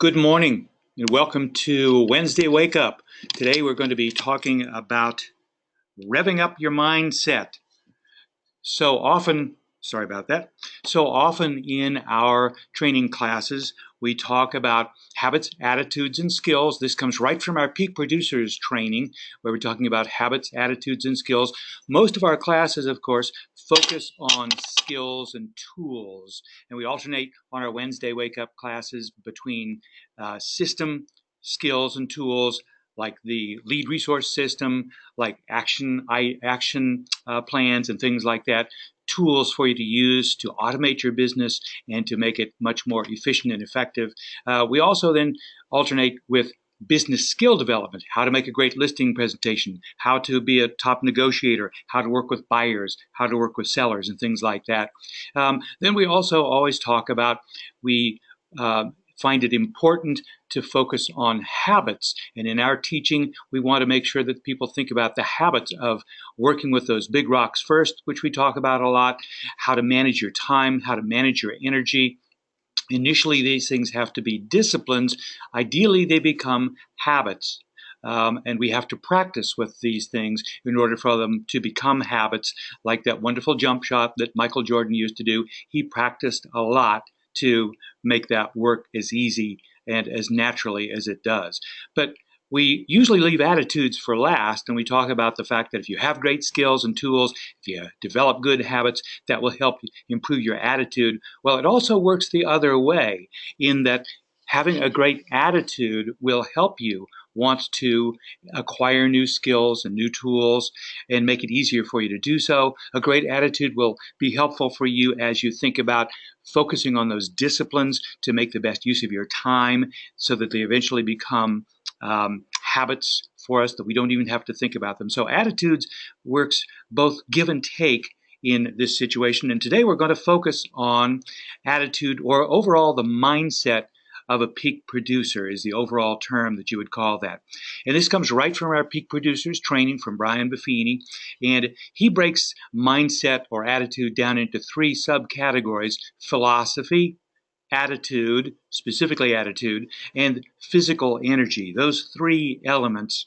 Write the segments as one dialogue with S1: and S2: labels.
S1: Good morning and welcome to Wednesday Wake Up. Today we're going to be talking about revving up your mindset. So often in our training classes, we talk about habits, attitudes, and skills. This comes right from our Peak Producers training, where we're talking about habits, attitudes, and skills. Most of our classes, of course, focus on skills and tools, and we alternate on our Wednesday Wake Up classes between system, skills, and tools, like the lead resource system, like action plans and things like that, tools for you to use to automate your business and to make it much more efficient and effective. We also then alternate with business skill development, how to make a great listing presentation, how to be a top negotiator, how to work with buyers, how to work with sellers, and things like that. Then we also always talk about, we find it important to focus on habits. And in our teaching, we want to make sure that people think about the habits of working with those big rocks first, which we talk about a lot, how to manage your time, how to manage your energy. Initially, these things have to be disciplines. Ideally, they become habits. And we have to practice with these things in order for them to become habits, like that wonderful jump shot that Michael Jordan used to do. He practiced a lot to make that work as easy and as naturally as it does. But we usually leave attitudes for last, and we talk about the fact that if you have great skills and tools, if you develop good habits, that will help improve your attitude. Well, it also works the other way, in that having a great attitude will help you want to acquire new skills and new tools and make it easier for you to do so. A great attitude will be helpful for you as you think about focusing on those disciplines to make the best use of your time, so that they eventually become habits for us that we don't even have to think about them. So attitudes works both give and take in this situation. And today we're going to focus on attitude, or overall the mindset of a peak producer is the overall term that you would call that. And this comes right from our Peak Producers training from Brian Buffini. And he breaks mindset or attitude down into three subcategories: philosophy, attitude, specifically attitude, and physical energy. Those three elements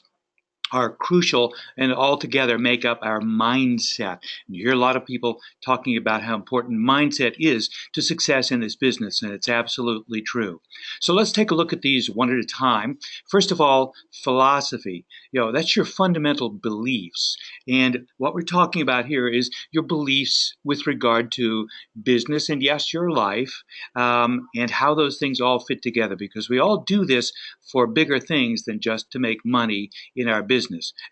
S1: are crucial and altogether make up our mindset. And you hear a lot of people talking about how important mindset is to success in this business, and it's absolutely true. So let's take a look at these one at a time. First of all, philosophy. That's your fundamental beliefs. And what we're talking about here is your beliefs with regard to business and, yes, your life, and how those things all fit together, because we all do this for bigger things than just to make money in our business.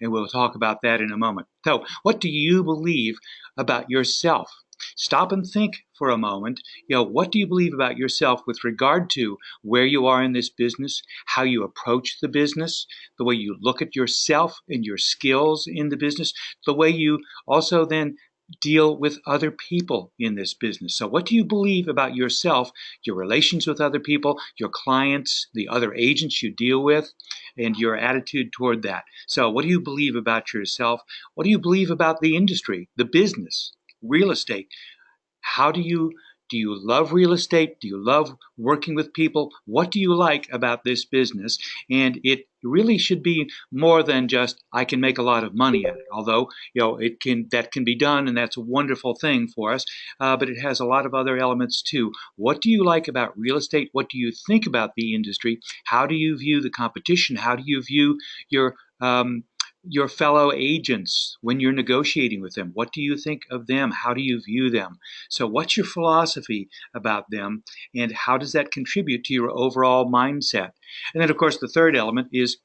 S1: And we'll talk about that in a moment. So, what do you believe about yourself? Stop and think for a moment. What do you believe about yourself with regard to where you are in this business, how you approach the business, the way you look at yourself and your skills in the business, the way you also then deal with other people in this business. So what do you believe about yourself, your relations with other people, your clients, the other agents you deal with, and your attitude toward that? So what do you believe about yourself? What do you believe about the industry, the business, real estate? How do you love real estate? Do you love working with people? What do you like about this business? And it really should be more than just, I can make a lot of money at it. Although, that can be done, and that's a wonderful thing for us. But it has a lot of other elements too. What do you like about real estate? What do you think about the industry? How do you view the competition? How do you view your fellow agents when you're negotiating with them? What do you think of them? How do you view them? So what's your philosophy about them, and how does that contribute to your overall mindset? And then, of course, the third element is,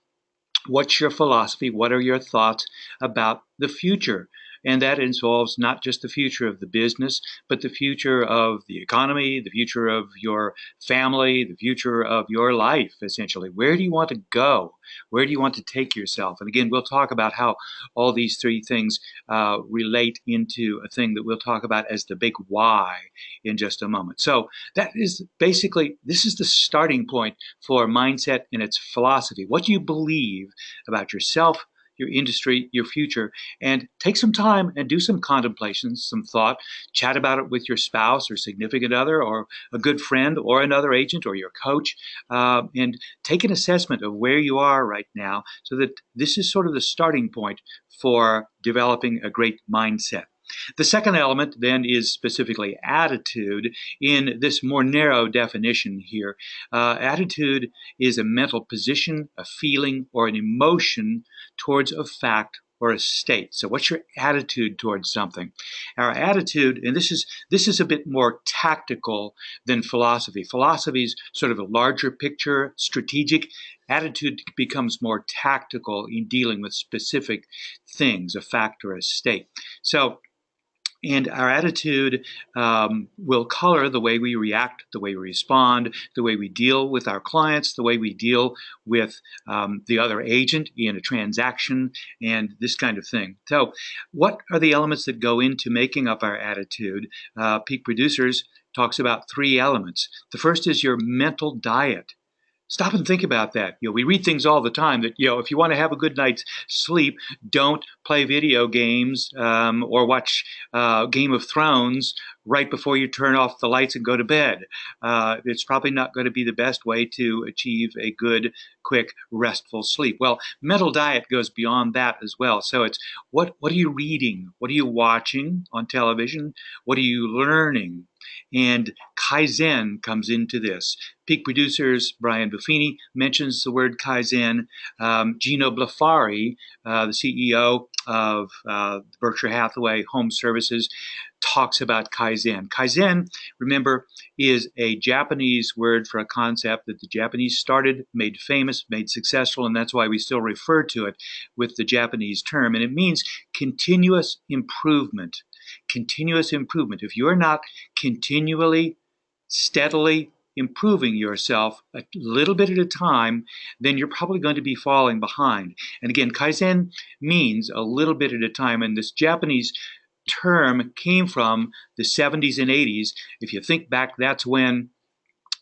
S1: what's your philosophy? What are your thoughts about the future? And that involves not just the future of the business, but the future of the economy, the future of your family, the future of your life, essentially. Where do you want to go? Where do you want to take yourself? And again, we'll talk about how all these three things relate into a thing that we'll talk about as the big why in just a moment. So that is basically, this is the starting point for mindset and its philosophy. What do you believe about yourself, your industry, your future. And take some time and do some contemplations, some thought. Chat about it with your spouse or significant other or a good friend or another agent or your coach, and take an assessment of where you are right now so that this is sort of the starting point for developing a great mindset. The second element then is specifically attitude in this more narrow definition here. Attitude is a mental position, a feeling, or an emotion towards a fact or a state. So what's your attitude towards something? Our attitude, and this is a bit more tactical than philosophy. Philosophy is sort of a larger picture, strategic. Attitude becomes more tactical in dealing with specific things, a fact or a state. And our attitude will color the way we react, the way we respond, the way we deal with our clients, the way we deal with the other agent in a transaction, and this kind of thing. So what are the elements that go into making up our attitude? Peak Producers talks about 3 elements. The first is your mental diet. Stop and think about that. We read things all the time that, if you want to have a good night's sleep, don't play video games or watch Game of Thrones right before you turn off the lights and go to bed. It's probably not going to be the best way to achieve a good, quick, restful sleep. Well, mental diet goes beyond that as well. So it's what are you reading? What are you watching on television? What are you learning? And Kaizen comes into this. Peak Producers, Brian Buffini, mentions the word Kaizen. Gino Blafari, the CEO of Berkshire Hathaway Home Services, talks about Kaizen. Kaizen, remember, is a Japanese word for a concept that the Japanese started, made famous, made successful, and that's why we still refer to it with the Japanese term. And it means continuous improvement. Continuous improvement. If you're not continually, steadily improving yourself a little bit at a time, then you're probably going to be falling behind. And again, Kaizen means a little bit at a time, and this Japanese term came from the 70s and 80s. If you think back, that's when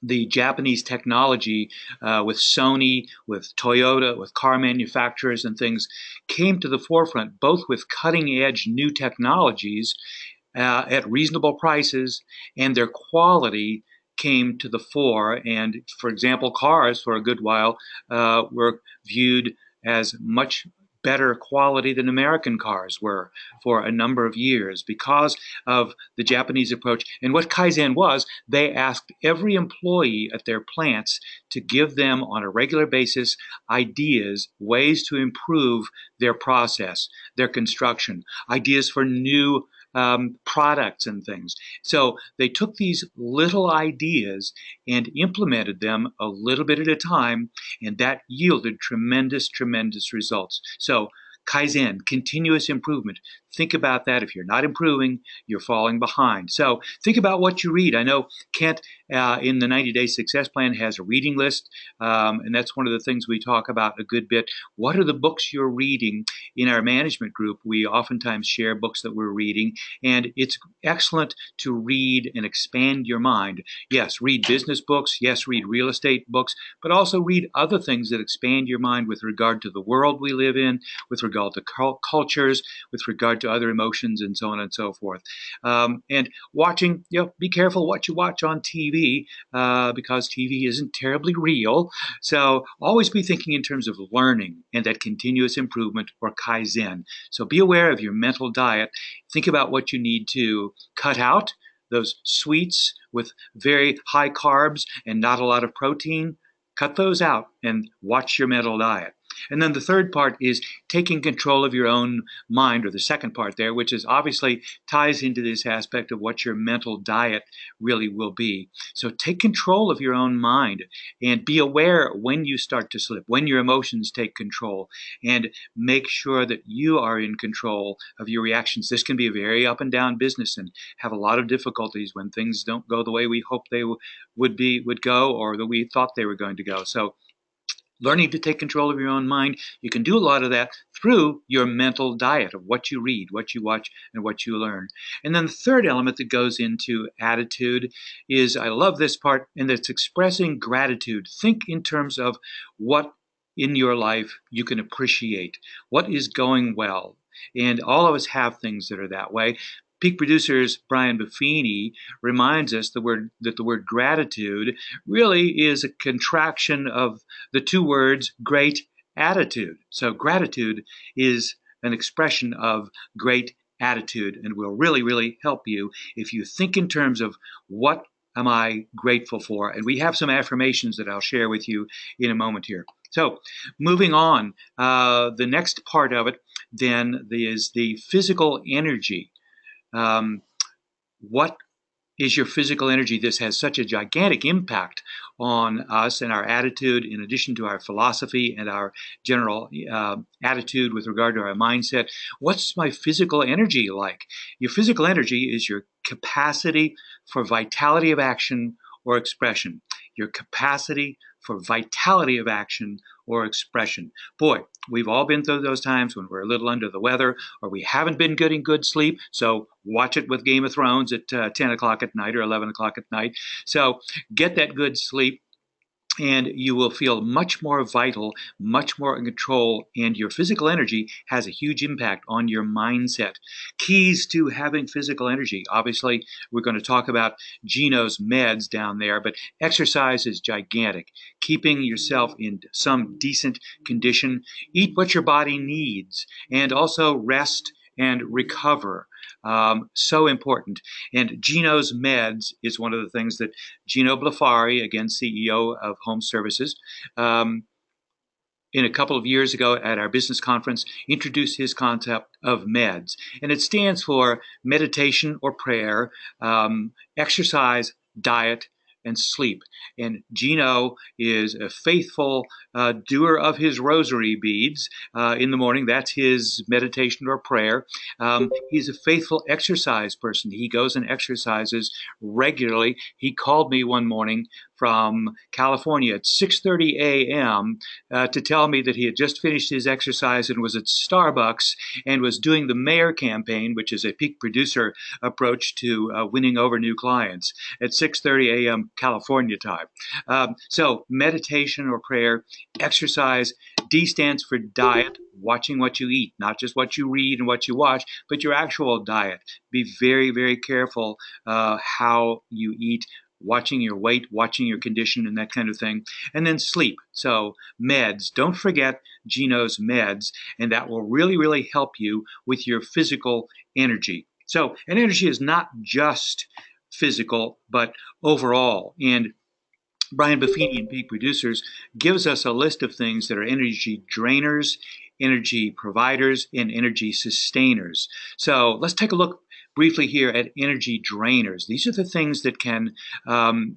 S1: the Japanese technology with Sony, with Toyota, with car manufacturers and things came to the forefront, both with cutting-edge new technologies at reasonable prices, and their quality came to the fore. And, for example, cars for a good while were viewed as much better quality than American cars were for a number of years because of the Japanese approach. And what Kaizen was, they asked every employee at their plants to give them on a regular basis ideas, ways to improve their process, their construction, ideas for new products and things. So they took these little ideas and implemented them a little bit at a time, and that yielded tremendous, tremendous results. So Kaizen, continuous improvement. Think about that. If you're not improving, you're falling behind. So think about what you read. I know Kent in the 90-Day Success Plan has a reading list, and that's one of the things we talk about a good bit. What are the books you're reading? In our management group, we oftentimes share books that we're reading, and it's excellent to read and expand your mind. Yes, read business books. Yes, read real estate books, but also read other things that expand your mind with regard to the world we live in, with regard to cultures, with regard to other emotions, and so on and so forth. And watching, be careful what you watch on TV because TV isn't terribly real. So always be thinking in terms of learning and that continuous improvement or Kaizen. So be aware of your mental diet. Think about what you need to cut out, those sweets with very high carbs and not a lot of protein. Cut those out and watch your mental diet. And then the third part is taking control of your own mind, or the second part there, which is obviously ties into this aspect of what your mental diet really will be. So take control of your own mind and be aware when you start to slip, when your emotions take control, and make sure that you are in control of your reactions. This can be a very up and down business and have a lot of difficulties when things don't go the way we hope they would go or that we thought they were going to go. So learning to take control of your own mind, you can do a lot of that through your mental diet of what you read, what you watch, and what you learn. And then the third element that goes into attitude is, I love this part, and it's expressing gratitude. Think in terms of what in your life you can appreciate, what is going well. And all of us have things that are that way. Peak Producers Brian Buffini reminds us that the word gratitude really is a contraction of the two words great attitude. So gratitude is an expression of great attitude and will really, really help you if you think in terms of what am I grateful for? And we have some affirmations that I'll share with you in a moment here. So moving on, the next part of it then is the physical energy. What is your physical energy? This has such a gigantic impact on us and our attitude, in addition to our philosophy and our general attitude with regard to our mindset. What's my physical energy like? Your physical energy is your capacity for vitality of action or expression. Your capacity for vitality of action or expression. Boy, we've all been through those times when we're a little under the weather or we haven't been getting good sleep. So watch it with Game of Thrones at 10 o'clock at night or 11 o'clock at night. So get that good sleep, and you will feel much more vital, much more in control, and your physical energy has a huge impact on your mindset. Keys to having physical energy. Obviously, we're going to talk about Gino's meds down there, but exercise is gigantic. Keeping yourself in some decent condition. Eat what your body needs, and also rest and recover. So important. And Gino's Meds is one of the things that Gino Blafari, again, CEO of Home Services, in a couple of years ago at our business conference, introduced his concept of MEDS. And it stands for meditation or prayer, exercise, diet, and sleep. And Gino is a faithful doer of his rosary beads in the morning. That's his meditation or prayer. He's a faithful exercise person. He goes and exercises regularly. He called me one morning from California at 6:30 a.m. To tell me that he had just finished his exercise and was at Starbucks and was doing the mayor campaign, which is a peak producer approach to winning over new clients, at 6:30 a.m. California time. So meditation or prayer, exercise. D stands for diet, watching what you eat, not just what you read and what you watch, but your actual diet. Be very, very careful how you eat, watching your weight, watching your condition, and that kind of thing. And then sleep. So meds. Don't forget Gino's meds, and that will really, really help you with your physical energy. So, and energy is not just physical, but overall. And Brian Buffini and Peak Producers gives us a list of things that are energy drainers, energy providers, and energy sustainers. So let's take a look briefly here at energy drainers. These are the things that can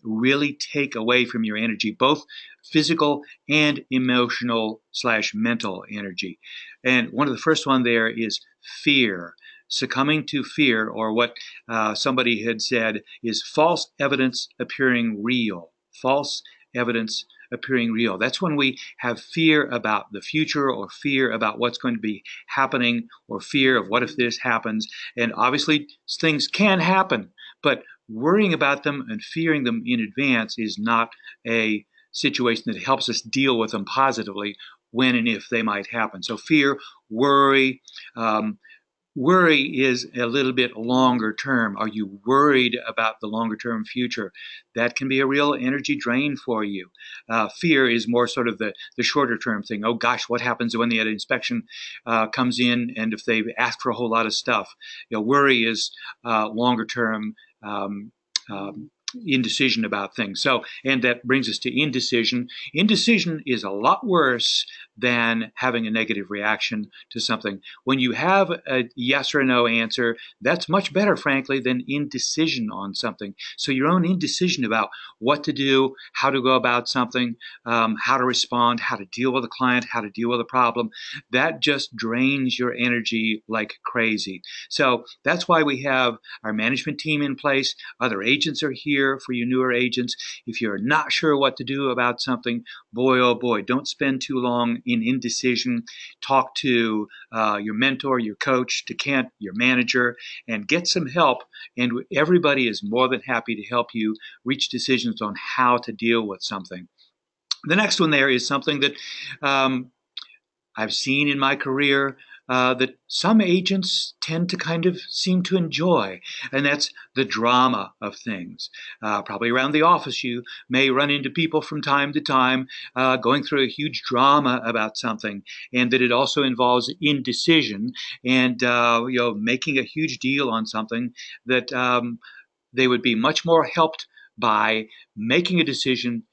S1: really take away from your energy, both physical and emotional / mental energy. And one of the first one there is fear. Succumbing to fear, or what somebody had said is false evidence appearing real. False evidence appearing real. That's when we have fear about the future, or fear about what's going to be happening, or fear of what if this happens. And obviously things can happen, but worrying about them and fearing them in advance is not a situation that helps us deal with them positively when and if they might happen. So fear, worry, worry is a little bit longer term. Are you worried about the longer term future? That can be a real energy drain for you. Fear is more sort of the shorter term thing. Oh gosh, what happens when the inspection comes in and if they've asked for a whole lot of stuff? Worry is longer term indecision about things. So, and that brings us to indecision. Indecision is a lot worse than having a negative reaction to something. When you have a yes or no answer, that's much better, frankly, than indecision on something. So your own indecision about what to do, how to go about something, how to respond, how to deal with a client, how to deal with a problem, that just drains your energy like crazy. So that's why we have our management team in place. Other agents are here for you newer agents. If you're not sure what to do about something, boy, oh boy, don't spend too long in indecision. Talk to your mentor, your coach, to Kent, your manager, and get some help. And everybody is more than happy to help you reach decisions on how to deal with something. The next one there is something that um, I've seen in my career that some agents tend to kind of seem to enjoy, and that's the drama of things. Probably around the office, you may run into people from time to time going through a huge drama about something, and that it also involves indecision and making a huge deal on something that they would be much more helped by making a decision,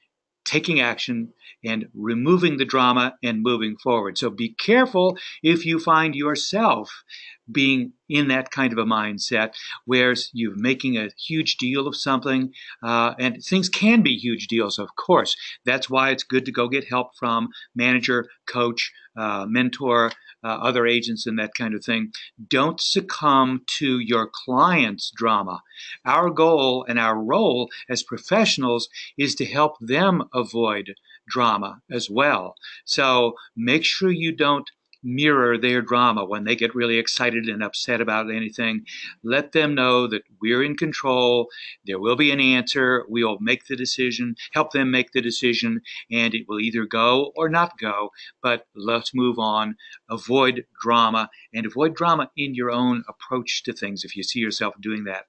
S1: taking action, and removing the drama and moving forward. So be careful if you find yourself being in that kind of a mindset where you're making a huge deal of something, and things can be huge deals, of course. That's why it's good to go get help from manager, coach, mentor, other agents, and that kind of thing. Don't succumb to your client's drama. Our goal and our role as professionals is to help them avoid drama as well. So make sure you don't mirror their drama when they get really excited and upset about anything. Let them know that we're in control. There will be an answer. We will make the decision, help them make the decision, and it will either go or not go. But let's move on. Avoid drama, and avoid drama in your own approach to things if you see yourself doing that.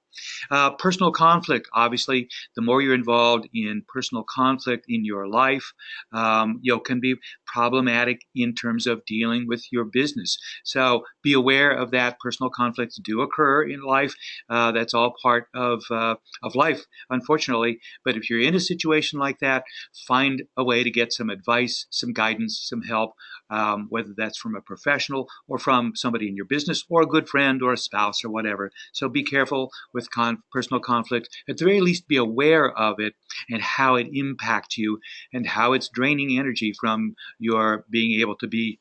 S1: Personal conflict, obviously, the more you're involved in personal conflict in your life, can be problematic in terms of dealing with your business. So be aware of that. Personal conflicts do occur in life. That's all part of life, unfortunately. But if you're in a situation like that, find a way to get some advice, some guidance, some help, whether that's from a professional or from somebody in your business or a good friend or a spouse or whatever. So be careful with personal conflict. At the very least, be aware of it and how it impacts you and how it's draining energy from your being able to be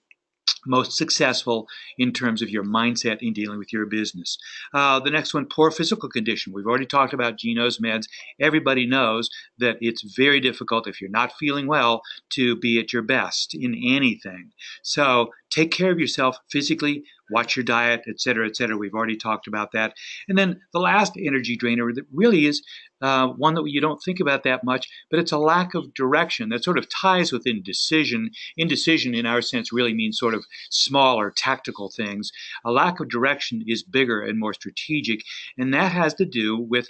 S1: most successful in terms of your mindset in dealing with your business. The next one, poor physical condition. We've already talked about Geno's meds. Everybody knows that it's very difficult if you're not feeling well to be at your best in anything. So take care of yourself physically, watch your diet, et cetera, et cetera. We've already talked about that. And then the last energy drainer that really is one that you don't think about that much, but it's a lack of direction that sort of ties with indecision. Indecision in our sense really means sort of smaller tactical things. A lack of direction is bigger and more strategic, and that has to do with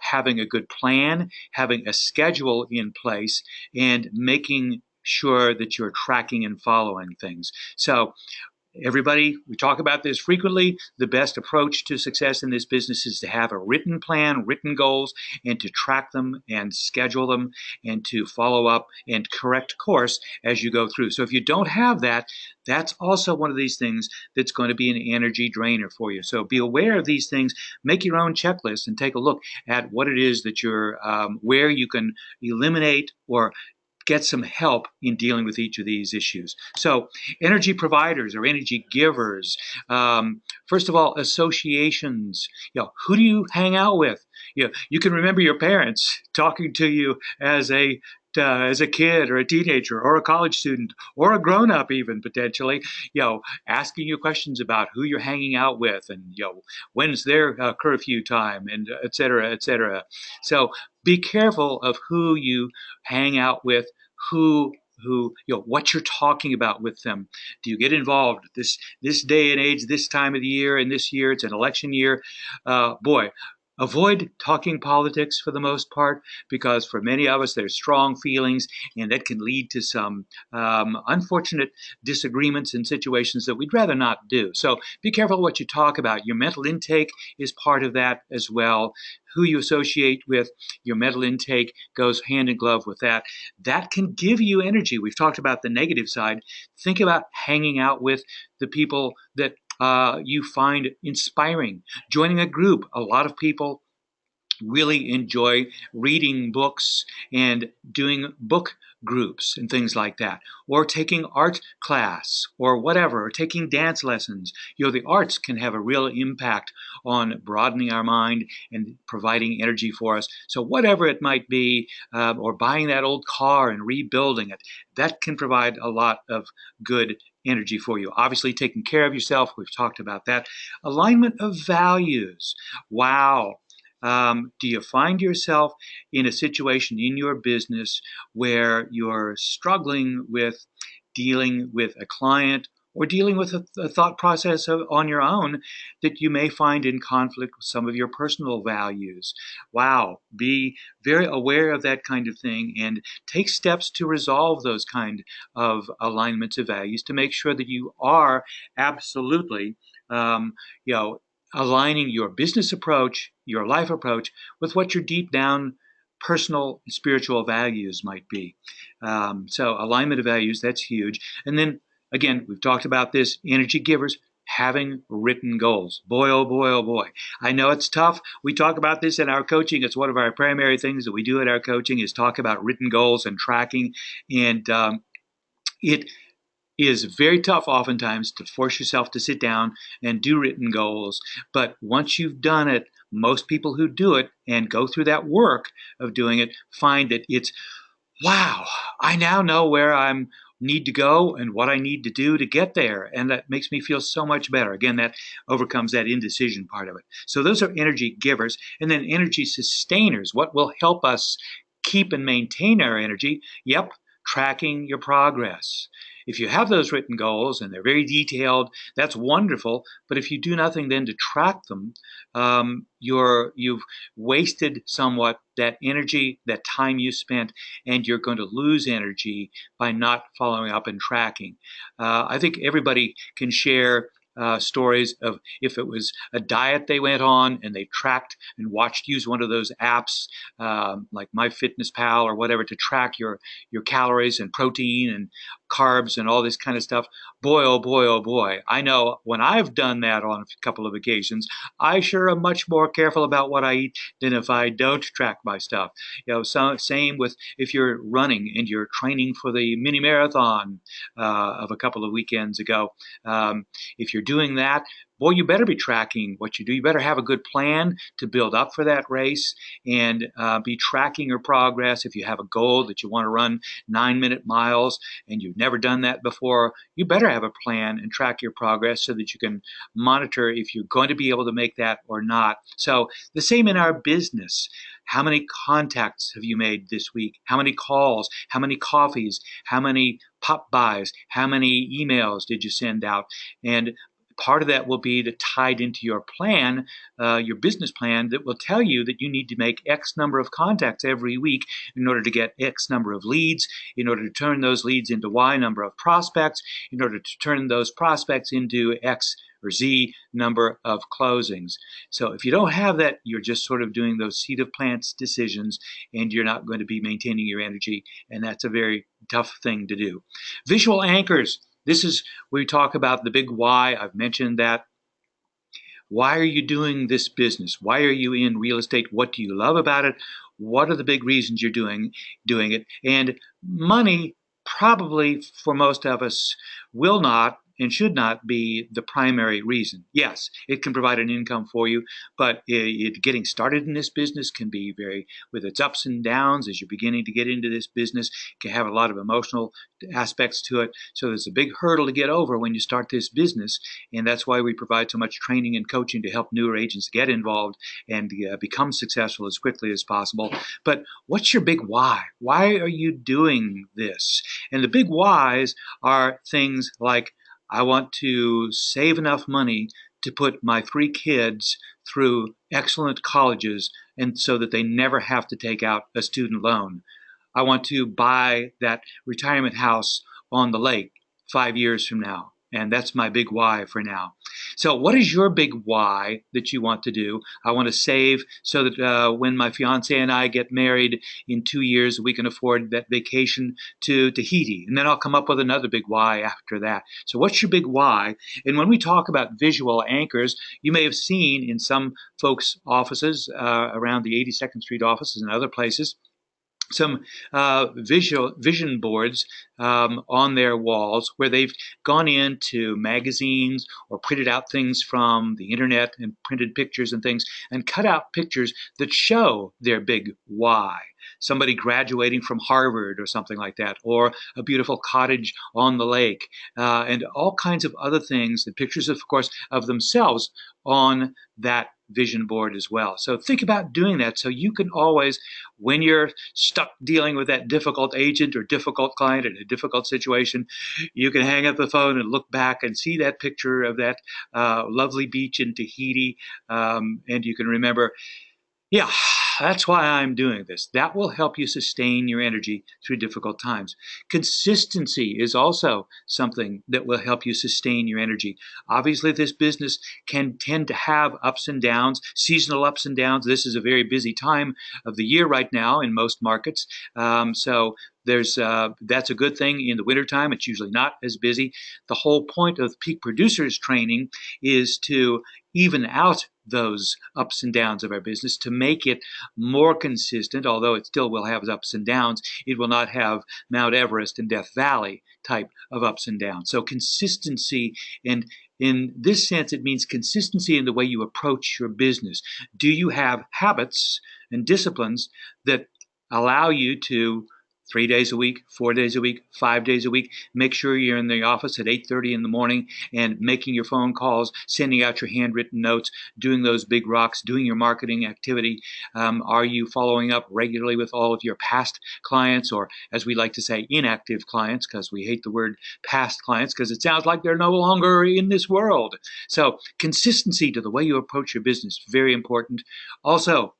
S1: having a good plan, having a schedule in place, and making sure that you're tracking and following things. So everybody, we talk about this frequently. The best approach to success in this business is to have a written plan, written goals, and to track them and schedule them and to follow up and correct course as you go through. So if you don't have that, that's also one of these things that's going to be an energy drainer for you. So be aware of these things, make your own checklist, and take a look at what it is that you're, where you can eliminate or get some help in dealing with each of these issues. So energy providers or energy givers, first of all, associations. Who do you hang out with? You can remember your parents talking to you as a kid or a teenager or a college student or a grown-up even potentially, asking you questions about who you're hanging out with and, when's their curfew time and et cetera, et cetera. So be careful of who you hang out with, what you're talking about with them. Do you get involved this day and age, this time of the year, and this year it's an election year? Boy, avoid talking politics for the most part, because for many of us there's strong feelings, and that can lead to some unfortunate disagreements in situations that we'd rather not do. So be careful what you talk about. Your mental intake is part of that as well. Who you associate with, your mental intake goes hand in glove with that. That can give you energy. We've talked about the negative side. Think about hanging out with the people that you find inspiring. Joining a group. A lot of people really enjoy reading books and doing book groups and things like that, or taking art class or whatever, or taking dance lessons. The arts can have a real impact on broadening our mind and providing energy for us. So whatever it might be, or buying that old car and rebuilding it, that can provide a lot of good energy for you. Obviously, taking care of yourself, we've talked about that. Alignment of values. Wow. Do you find yourself in a situation in your business where you're struggling with dealing with a client or dealing with a thought process on your own that you may find in conflict with some of your personal values? Wow, be very aware of that kind of thing and take steps to resolve those kind of alignments of values to make sure that you are absolutely, um, you know, aligning your business approach, your life approach, with what your deep down personal spiritual values might be. So alignment of values, that's huge. And then again, we've talked about this, energy givers, having written goals. Boy, oh boy, oh boy. I know it's tough. We talk about this in our coaching. It's one of our primary things that we do at our coaching is talk about written goals and tracking. And it is very tough oftentimes to force yourself to sit down and do written goals. But once you've done it, most people who do it and go through that work of doing it find that it's, wow, I now know where I need to go and what I need to do to get there. And that makes me feel so much better. Again, that overcomes that indecision part of it. So those are energy givers. And then energy sustainers. What will help us keep and maintain our energy? Yep, tracking your progress. If you have those written goals and they're very detailed, that's wonderful. But if you do nothing then to track them, you've wasted somewhat that energy, that time you spent, and you're going to lose energy by not following up and tracking. I think everybody can share stories of if it was a diet they went on and they tracked and use one of those apps like MyFitnessPal or whatever to track your calories and protein and carbs and all this kind of stuff. Boy, oh boy, oh boy. I know when I've done that on a couple of occasions, I sure am much more careful about what I eat than if I don't track my stuff. Same with if you're running and you're training for the mini marathon of a couple of weekends ago. If you're doing that, boy, you better be tracking what you do. You better have a good plan to build up for that race and be tracking your progress. If you have a goal that you want to run 9-minute miles and you've never done that before, you better have a plan and track your progress so that you can monitor if you're going to be able to make that or not. So the same in our business. How many contacts have you made this week? How many calls? How many coffees? How many pop buys? How many emails did you send out? And part of that will be tied into your plan, your business plan, that will tell you that you need to make X number of contacts every week in order to get X number of leads, in order to turn those leads into Y number of prospects, in order to turn those prospects into X or Z number of closings. So if you don't have that, you're just sort of doing those seed of plants decisions and you're not going to be maintaining your energy. And that's a very tough thing to do. Visual anchors. This is where we talk about the big why. I've mentioned that. Why are you doing this business? Why are you in real estate? What do you love about it? What are the big reasons you're doing it? And money probably for most of us will not and should not be the primary reason. Yes, it can provide an income for you, but getting started in this business can be with its ups and downs as you're beginning to get into this business, can have a lot of emotional aspects to it. So there's a big hurdle to get over when you start this business, and that's why we provide so much training and coaching to help newer agents get involved and become successful as quickly as possible. But what's your big why? Why are you doing this? And the big whys are things like, I want to save enough money to put my 3 kids through excellent colleges and so that they never have to take out a student loan. I want to buy that retirement house on the lake 5 years from now. And that's my big why for now. So what is your big why that you want to do? I want to save so that when my fiance and I get married in 2 years, we can afford that vacation to Tahiti. And then I'll come up with another big why after that. So what's your big why? And when we talk about visual anchors, you may have seen in some folks' offices around the 82nd Street offices and other places, some vision boards on their walls where they've gone into magazines or printed out things from the internet and printed pictures and things and cut out pictures that show their big why. Somebody graduating from Harvard or something like that, or a beautiful cottage on the lake, and all kinds of other things, and pictures, of course, of themselves on that vision board as well. So think about doing that so you can always, when you're stuck dealing with that difficult agent or difficult client in a difficult situation, you can hang up the phone and look back and see that picture of that lovely beach in Tahiti, and you can remember, yeah, that's why I'm doing this. That will help you sustain your energy through difficult times. Consistency is also something that will help you sustain your energy. Obviously, this business can tend to have ups and downs, seasonal ups and downs. This is a very busy time of the year right now in most markets. So that's a good thing. In the wintertime, it's usually not as busy. The whole point of peak producers training is to even out those ups and downs of our business to make it more consistent. Although it still will have ups and downs, it will not have Mount Everest and Death Valley type of ups and downs. So consistency, and in this sense, it means consistency in the way you approach your business. Do you have habits and disciplines that allow you to 3 days a week, 4 days a week, 5 days a week? Make sure you're in the office at 8:30 in the morning and making your phone calls, sending out your handwritten notes, doing those big rocks, doing your marketing activity. Are you following up regularly with all of your past clients, or as we like to say, inactive clients, because we hate the word past clients because it sounds like they're no longer in this world. So consistency to the way you approach your business, very important. Also,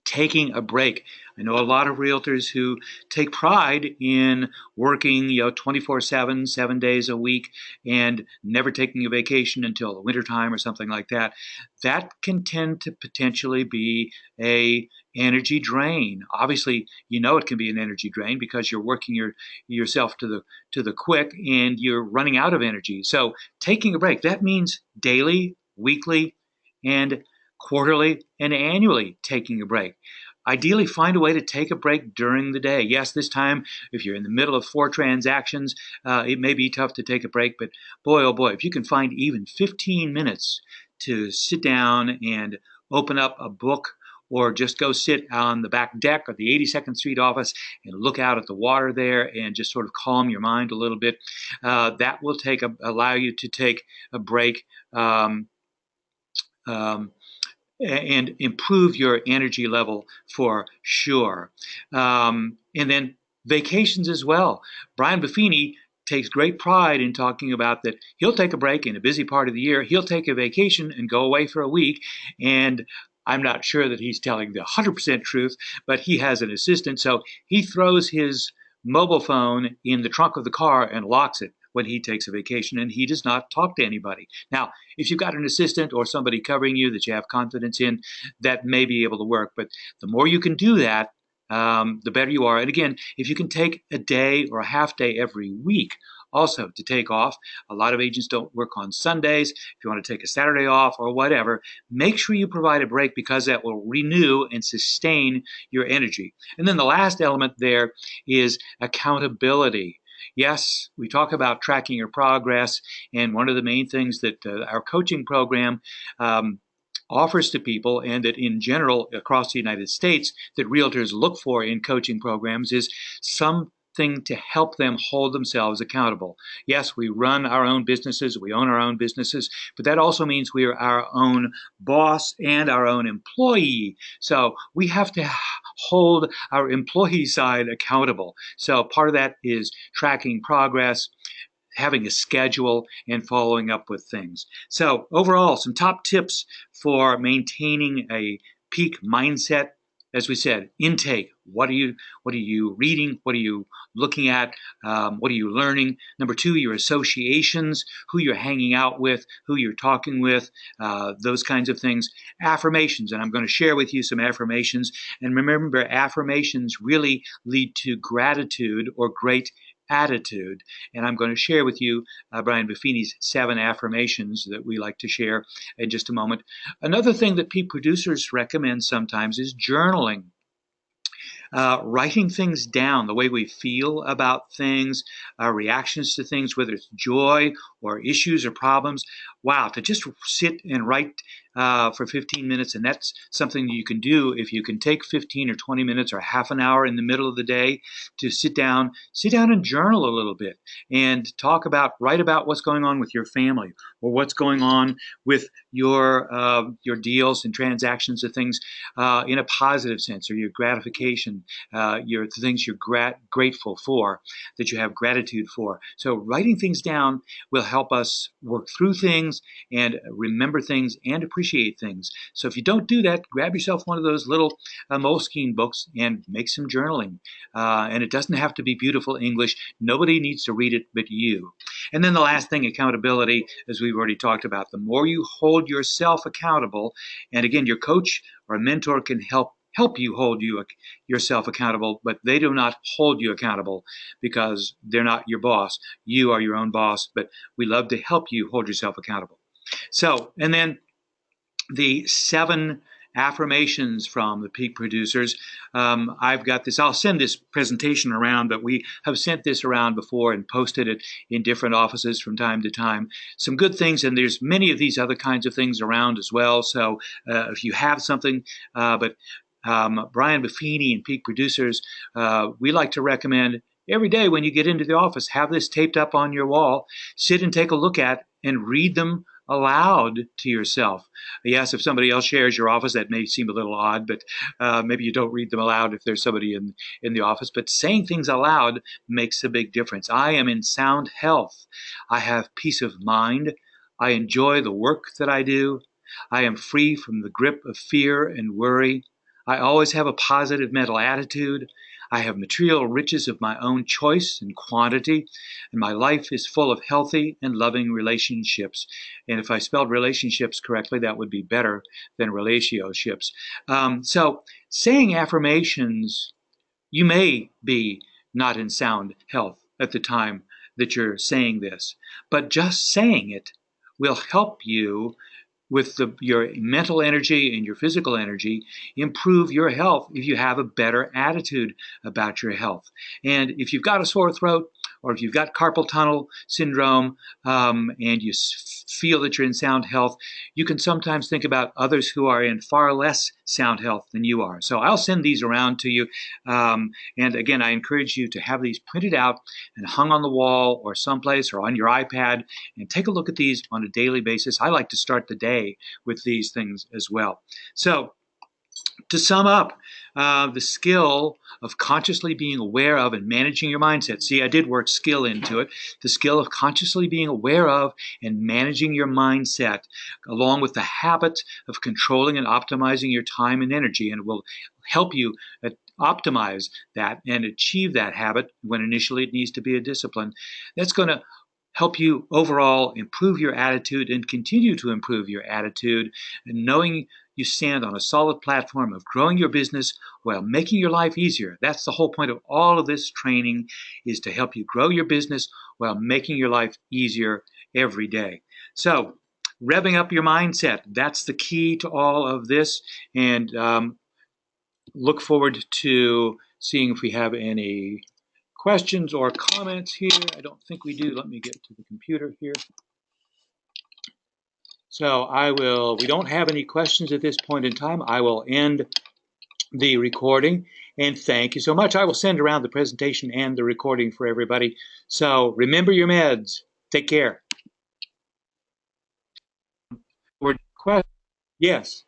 S1: taking a break. I know a lot of realtors who take pride in working, 24/7, 7 days a week, and never taking a vacation until the wintertime or something like that. That can tend to potentially be a energy drain. Obviously, it can be an energy drain because you're working yourself to the quick and you're running out of energy. So taking a break, that means daily, weekly, and quarterly and annually taking a break. Ideally, find a way to take a break during the day. Yes, this time, if you're in the middle of 4 transactions, it may be tough to take a break, but boy, oh boy, if you can find even 15 minutes to sit down and open up a book, or just go sit on the back deck of the 82nd Street office and look out at the water there and just sort of calm your mind a little bit, that will allow you to take a break. And improve your energy level for sure. And then vacations as well. Brian Buffini takes great pride in talking about that he'll take a break in a busy part of the year. He'll take a vacation and go away for a week. And I'm not sure that he's telling the 100% truth, but he has an assistant. So he throws his mobile phone in the trunk of the car and locks it when he takes a vacation, and he does not talk to anybody. Now, if you've got an assistant or somebody covering you that you have confidence in, that may be able to work. But the more you can do that, the better you are. And again, if you can take a day or a half day every week also to take off. A lot of agents don't work on Sundays. If you want to take a Saturday off or whatever, make sure you provide a break, because that will renew and sustain your energy. And then the last element there is accountability. Yes, we talk about tracking your progress, and one of the main things that our coaching program offers to people, and that in general across the United States that realtors look for in coaching programs, is something to help them hold themselves accountable. Yes, we run our own businesses, we own our own businesses, but that also means we are our own boss and our own employee. So we have to hold our employee side accountable. So part of that is tracking progress, having a schedule, and following up with things. So overall, some top tips for maintaining a peak mindset. As we said, intake. What are you reading? What are you looking at? What are you learning? Number 2, your associations, who you're hanging out with, who you're talking with, those kinds of things. Affirmations, and I'm going to share with you some affirmations. And remember, affirmations really lead to gratitude or great attitude. And I'm going to share with you Brian Buffini's 7 affirmations that we like to share in just a moment. Another thing that peak producers recommend sometimes is journaling. Writing things down, the way we feel about things, our reactions to things, whether it's joy or issues or problems, wow, to just sit and write for 15 minutes, and that's something you can do if you can take 15 or 20 minutes or half an hour in the middle of the day to sit down and journal a little bit and write about what's going on with your family or what's going on with your deals and transactions of things in a positive sense, or your gratification, your things you're grateful for, that you have gratitude for. So writing things down will help us work through things and remember things and appreciate things. So if you don't do that, grab yourself one of those little Moleskine books and make some journaling. And it doesn't have to be beautiful English. Nobody needs to read it but you. And then the last thing, accountability, as we've already talked about. The more you hold yourself accountable, and again, your coach or a mentor can help you hold yourself accountable, but they do not hold you accountable because they're not your boss. You are your own boss, but we love to help you hold yourself accountable. So, and then the 7 affirmations from the peak producers. I've got this. I'll send this presentation around, but we have sent this around before and posted it in different offices from time to time. Some good things, and there's many of these other kinds of things around as well. So if you have something, but Brian Buffini and Peak Producers, we like to recommend every day when you get into the office, have this taped up on your wall, sit and take a look at and read them aloud to yourself. Yes, if somebody else shares your office, that may seem a little odd, but maybe you don't read them aloud if there's somebody in the office. But saying things aloud makes a big difference. I am in sound health. I have peace of mind. I enjoy the work that I do. I am free from the grip of fear and worry. I always have a positive mental attitude. I have material riches of my own choice and quantity, and my life is full of healthy and loving relationships. And if I spelled relationships correctly, that would be better than relationships. So saying affirmations, you may be not in sound health at the time that you're saying this, but just saying it will help you with your mental energy and your physical energy, improve your health if you have a better attitude about your health. And if you've got a sore throat, or if you've got carpal tunnel syndrome, and you feel that you're in sound health, you can sometimes think about others who are in far less sound health than you are. So I'll send these around to you. And again, I encourage you to have these printed out and hung on the wall or someplace or on your iPad, and take a look at these on a daily basis. I like to start the day with these things as well. So to sum up, the skill of consciously being aware of and managing your mindset. See, I did work skill into it. The skill of consciously being aware of and managing your mindset, along with the habit of controlling and optimizing your time and energy, and it will help you optimize that and achieve that habit when initially it needs to be a discipline. That's going to help you overall improve your attitude and continue to improve your attitude, and knowing you stand on a solid platform of growing your business while making your life easier. That's the whole point of all of this training, is to help you grow your business while making your life easier every day. So, revving up your mindset, that's the key to all of this. And look forward to seeing if we have any questions or comments here. I don't think we do. Let me get to the computer here. So we don't have any questions at this point in time. I will end the recording, and thank you so much. I will send around the presentation and the recording for everybody. So remember your meds. Take care. Yes.